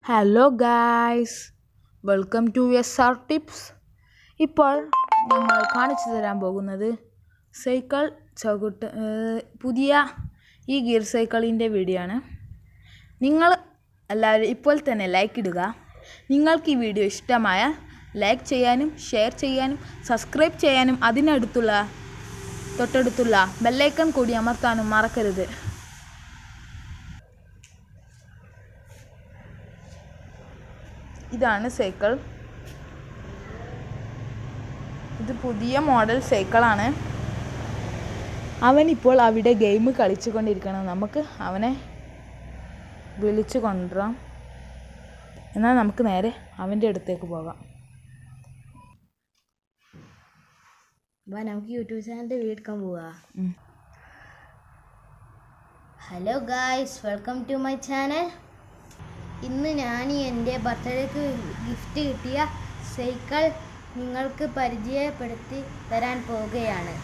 Hello guys, welcome to SR tips. ഇപ്പോൾ ഞങ്ങൾ കാണിച്ചു തരാൻ പോകുന്നത് സൈക്കിൾ പുതിയ ഈ ഗിയർ സൈക്കിളിൻ്റെ വീഡിയോ ആണ്. നിങ്ങൾ എല്ലാവരും ഇപ്പോൾ തന്നെ ലൈക്ക് ഇടുക. നിങ്ങൾക്ക് ഈ വീഡിയോ ഇഷ്ടമായാൽ ലൈക്ക് ചെയ്യാനും ഷെയർ ചെയ്യാനും സബ്സ്ക്രൈബ് ചെയ്യാനും തൊട്ടടുത്തുള്ള ബെല്ലൈക്കൺ കൂടി അമർത്താനും മറക്കരുത്. ഇതാണ് സൈക്കിൾ. ഇത് പുതിയ മോഡൽ സൈക്കിളാണ്. അവനിപ്പോൾ അവിടെ ഗെയിം കളിച്ചു കൊണ്ടിരിക്കണം. നമുക്ക് അവനെ വിളിച്ചു കൊണ്ടുവരാം. എന്നാൽ നമുക്ക് നേരെ അവൻ്റെ അടുത്തേക്ക് പോകാം. നമുക്ക് യൂട്യൂബ് ചാനലിൻ്റെ വീഡിയോ എടുക്കാൻ പോവാ. Hello guys, welcome to my channel. ഇന്ന് ഞാൻ എൻ്റെ ബർത്ത്ഡേക്ക് ഗിഫ്റ്റ് കിട്ടിയ സൈക്കിൾ നിങ്ങൾക്ക് പരിചയപ്പെടുത്തി തരാൻ പോവുകയാണ്.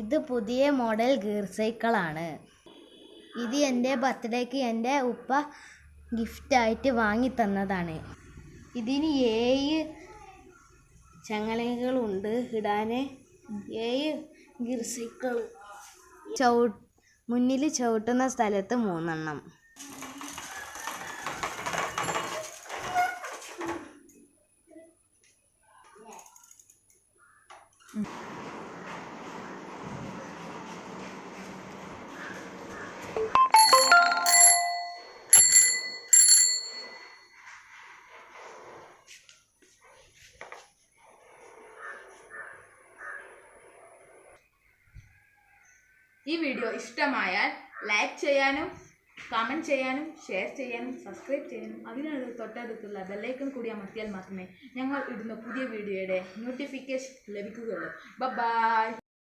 ഇത് പുതിയ മോഡൽ ഗിയർ സൈക്കിളാണ്. ഇത് എൻ്റെ ബർത്ത്ഡേക്ക് എൻ്റെ ഉപ്പ ഗിഫ്റ്റായിട്ട് വാങ്ങി തന്നതാണ്. ഇതിന് 7 ചങ്ങലകളുണ്ട് ഇടാൻ. 7 ഗിയർ സൈക്കിൾ. മുന്നിൽ ചവിട്ടുന്ന സ്ഥലത്ത് 3 എണ്ണം. ഈ വീഡിയോ ഇഷ്ടമായാൽ ലൈക്ക് ചെയ്യാനും കമൻറ്റ് ചെയ്യാനും ഷെയർ ചെയ്യാനും സബ്സ്ക്രൈബ് ചെയ്യാനും തൊട്ടടുത്തുള്ള ബെല്ലൈക്കൺ കൂടി അമർത്തിയാൽ മാത്രമേ ഞങ്ങൾ ഇടുന്ന പുതിയ വീഡിയോയുടെ നോട്ടിഫിക്കേഷൻ ലഭിക്കുകയുള്ളൂ. ബൈ.